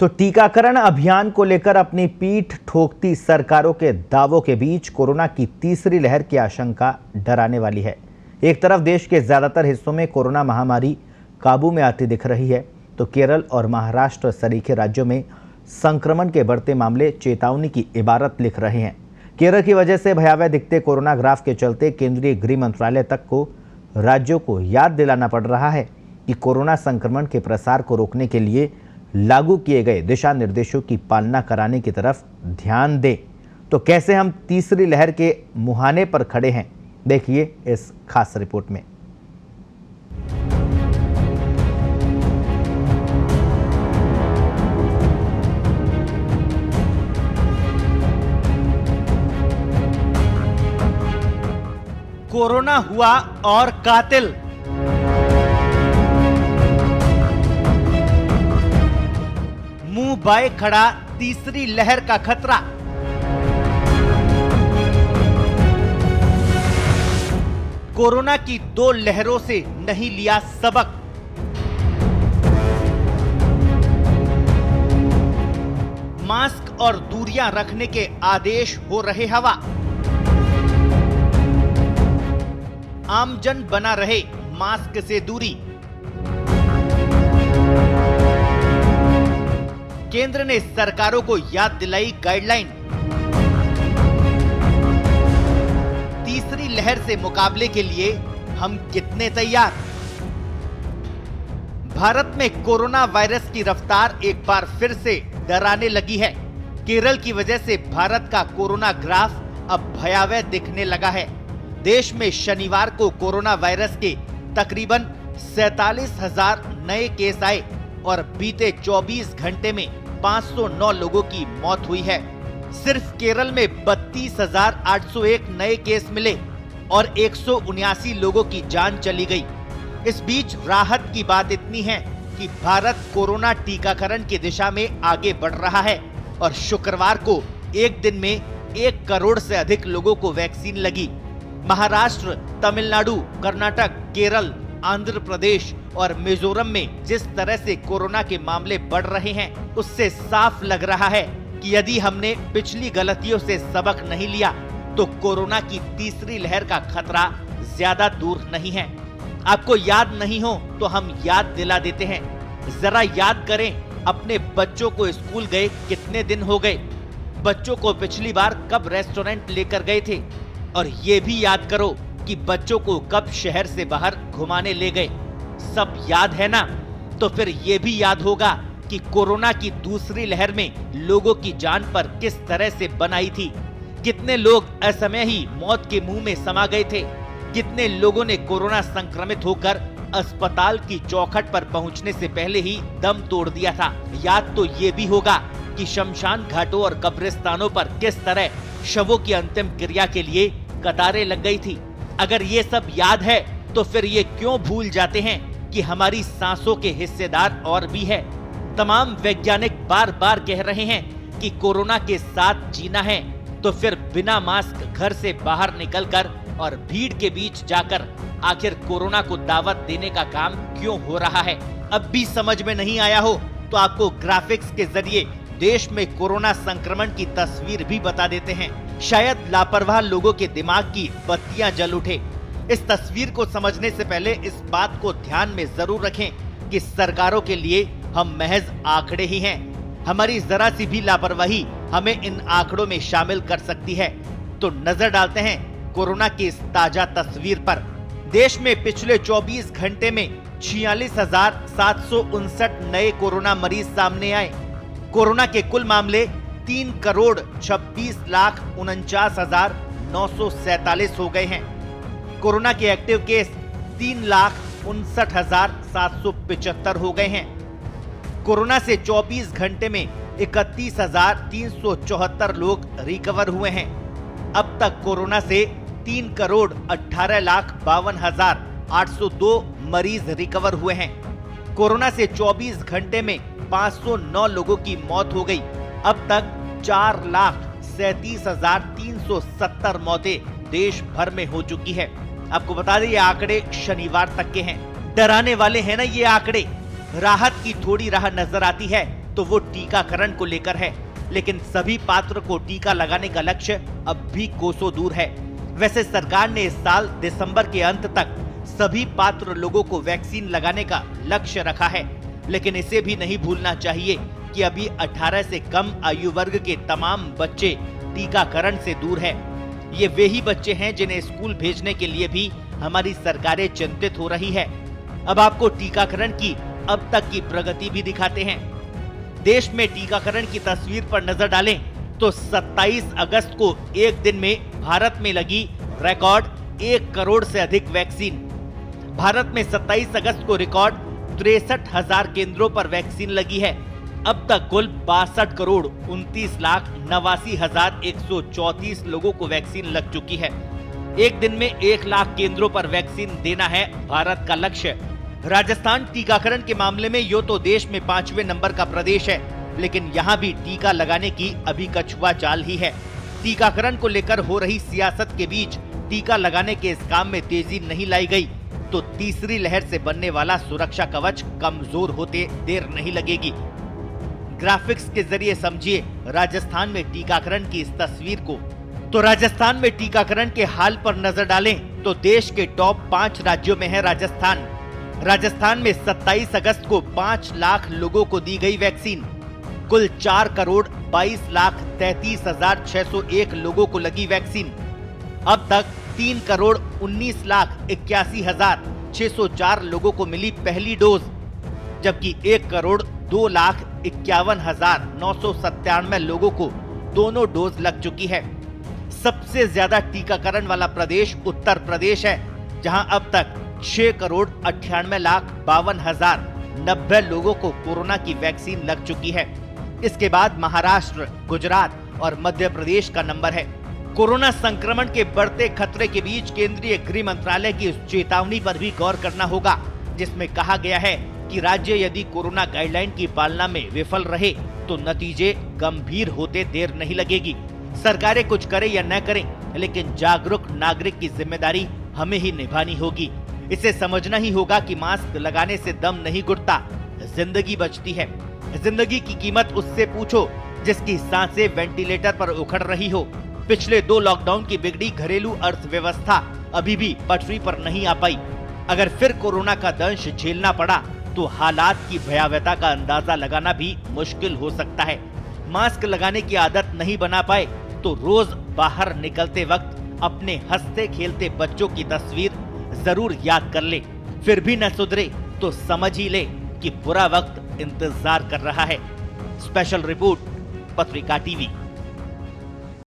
तो टीकाकरण अभियान को लेकर अपनी पीठ ठोकती सरकारों के दावों के बीच कोरोना की तीसरी लहर की आशंका डराने वाली है। एक तरफ देश के ज्यादातर हिस्सों में कोरोना महामारी काबू में आती दिख रही है, तो केरल और महाराष्ट्र सरीखे राज्यों में संक्रमण के बढ़ते मामले चेतावनी की इबारत लिख रहे हैं। केरल की वजह से भयावह दिखते कोरोना ग्राफ के चलते केंद्रीय गृह मंत्रालय तक को राज्यों को याद दिलाना पड़ रहा है कि कोरोना संक्रमण के प्रसार को रोकने के लिए लागू किए गए दिशा निर्देशों की पालना कराने की तरफ ध्यान दें। तो कैसे हम तीसरी लहर के मुहाने पर खड़े हैं, देखिए इस खास रिपोर्ट में। कोरोना हुआ और कातिल। मुंह बाए खड़ा तीसरी लहर का खतरा। कोरोना की 2 लहरों से नहीं लिया सबक। मास्क और दूरियां रखने के आदेश हो रहे हवा। आमजन बना रहे मास्क से दूरी। केंद्र ने सरकारों को याद दिलाई गाइडलाइन। तीसरी लहर से मुकाबले के लिए हम कितने तैयार? भारत में कोरोना वायरस की रफ्तार एक बार फिर से डराने लगी है। केरल की वजह से भारत का कोरोना ग्राफ अब भयावह दिखने लगा है। देश में शनिवार को कोरोना वायरस के तकरीबन 47,000 नए केस आए और बीते 24 घंटे में 509 लोगों की मौत हुई है। सिर्फ केरल में 32,801 नए केस मिले और 179 लोगों की जान चली गई। इस बीच राहत की बात इतनी है कि भारत कोरोना टीकाकरण की दिशा में आगे बढ़ रहा है और शुक्रवार को एक दिन में 1 करोड़ से अधिक लोगों को वैक्सीन लगी। महाराष्ट्र, तमिलनाडु, कर्नाटक, केरल, आंध्र प्रदेश और मिजोरम में जिस तरह से कोरोना के मामले बढ़ रहे हैं, उससे साफ लग रहा है कि यदि हमने पिछली गलतियों से सबक नहीं लिया तो कोरोना की तीसरी लहर का खतरा ज्यादा दूर नहीं है। आपको याद नहीं हो तो हम याद दिला देते हैं। जरा याद करें, अपने बच्चों को स्कूल गए कितने दिन हो गए? बच्चों को पिछली बार कब रेस्टोरेंट लेकर गए थे? और ये भी याद करो कि बच्चों को कब शहर से बाहर घुमाने ले गए। सब याद है ना? तो फिर ये भी याद होगा कि कोरोना की दूसरी लहर में लोगों की जान पर किस तरह से बनाई थी। कितने लोग असमय ही मौत के मुंह में समा गए थे। कितने लोगों ने कोरोना संक्रमित होकर अस्पताल की चौखट पर पहुंचने से पहले ही दम तोड़ दिया था। याद तो ये भी होगा कि शमशान घाटों और कब्रिस्तानों पर किस तरह शवों की अंतिम क्रिया के लिए कतारें लग गई थी। अगर ये सब याद है तो फिर ये क्यों भूल जाते हैं कि हमारी सांसों के हिस्सेदार और भी है। तमाम वैज्ञानिक बार बार कह रहे हैं कि कोरोना के साथ जीना है, तो फिर बिना मास्क घर से बाहर निकलकर और भीड़ के बीच जाकर आखिर कोरोना को दावत देने का काम क्यों हो रहा है? अब भी समझ में नहीं आया हो तो आपको ग्राफिक्स के जरिए देश में कोरोना संक्रमण की तस्वीर भी बता देते हैं। शायद लापरवाह लोगों के दिमाग की बत्तियां जल उठे। इस तस्वीर को समझने से पहले इस बात को ध्यान में जरूर रखें कि सरकारों के लिए हम महज आंकड़े ही हैं। हमारी जरा सी भी लापरवाही हमें इन आंकड़ों में शामिल कर सकती है। तो नजर डालते हैं कोरोना की इस ताजा तस्वीर पर। देश में पिछले 24 घंटे में 46,759 नए कोरोना मरीज सामने आए। कोरोना के कुल मामले 3,26,49,947 हो गए हैं। कोरोना के एक्टिव केस 3,59,775 हो गए हैं। कोरोना से 24 घंटे में 31,374 लोग रिकवर हुए हैं। अब तक कोरोना से 3,18,52,802 मरीज रिकवर हुए हैं। कोरोना से 24 घंटे में 509 लोगों की मौत हो गई। अब तक 4,37,370 मौतें देश भर में हो चुकी है। आपको बता दें ये आंकड़े शनिवार तक के हैं। डराने वाले हैं ना ये आंकड़े। राहत की थोड़ी राह नजर आती है तो वो टीकाकरण को लेकर है, लेकिन सभी पात्र को टीका लगाने का लक्ष्य अब भी कोसों दूर है। वैसे सरकार ने इस साल दिसंबर के अंत तक सभी पात्र लोगों को वैक्सीन लगाने का लक्ष्य रखा है, लेकिन इसे भी नहीं भूलना चाहिए कि अभी 18 से कम आयु वर्ग के तमाम बच्चे टीकाकरण से दूर हैं। ये वे ही बच्चे हैं जिन्हें स्कूल भेजने के लिए भी हमारी सरकारें चिंतित हो रही है। अब आपको टीकाकरण की अब तक की प्रगति भी दिखाते हैं। देश में टीकाकरण की तस्वीर पर नजर डालें तो 27 अगस्त को एक दिन में भारत में लगी रिकॉर्ड 1 करोड़ से अधिक वैक्सीन। भारत में 27 अगस्त को रिकॉर्ड 63,000 केंद्रों पर वैक्सीन लगी है। अब तक कुल 62 करोड़ 29,89,134 लोगों को वैक्सीन लग चुकी है। एक दिन में 1 लाख केंद्रों पर वैक्सीन देना है भारत का लक्ष्य। राजस्थान टीकाकरण के मामले में यो तो देश में 5वें नंबर का प्रदेश है, लेकिन यहाँ भी टीका लगाने की अभी कछुआ चाल ही है। टीकाकरण को लेकर हो रही सियासत के बीच टीका लगाने के इस काम में तेजी नहीं लाई गई तो तीसरी लहर से बनने वाला सुरक्षा कवच कमजोर होते देर नहीं लगेगी। ग्राफिक्स के जरिए समझिए राजस्थान में टीकाकरण की इस तस्वीर को। तो राजस्थान में टीकाकरण के हाल पर नजर डालें तो देश के टॉप 5 राज्यों में है राजस्थान। राजस्थान में 27 अगस्त को 5 लाख लोगों को दी गई वैक्सीन। कुल 4 करोड़ 22,33,601 लोगों को लगी वैक्सीन। अब तक 3 करोड़ 19,81,604 लोगों को मिली पहली डोज, जबकि 1 करोड़ 2,51,997 लोगों को दोनों डोज लग चुकी है। सबसे ज्यादा टीकाकरण वाला प्रदेश उत्तर प्रदेश है, जहां अब तक 6 करोड़ 98,52,090 लोगों को कोरोना की वैक्सीन लग चुकी है। इसके बाद महाराष्ट्र, गुजरात और मध्य प्रदेश का नंबर है। कोरोना संक्रमण के बढ़ते खतरे के बीच केंद्रीय गृह मंत्रालय की उस चेतावनी पर भी गौर करना होगा, जिसमें कहा गया है कि राज्य यदि कोरोना गाइडलाइन की पालना में विफल रहे तो नतीजे गंभीर होते देर नहीं लगेगी। सरकारें कुछ करें या न करें, लेकिन जागरूक नागरिक की जिम्मेदारी हमें ही निभानी होगी। इसे समझना ही होगा कि मास्क लगाने से दम नहीं घुटता, जिंदगी बचती है। जिंदगी की कीमत उससे पूछो जिसकी सांसें वेंटिलेटर पर उखड़ रही हो। पिछले 2 लॉकडाउन की बिगड़ी घरेलू अर्थव्यवस्था अभी भी पटरी पर नहीं आ पाई। अगर फिर कोरोना का दंश झेलना पड़ा तो हालात की भयावहता का अंदाजा लगाना भी मुश्किल हो सकता है। मास्क लगाने की आदत नहीं बना पाए तो रोज बाहर निकलते वक्त अपने हंसते खेलते बच्चों की तस्वीर जरूर याद कर ले। फिर भी न सुधरे तो समझ ही ले कि बुरा वक्त इंतजार कर रहा है। स्पेशल रिपोर्ट, पत्रिका टीवी।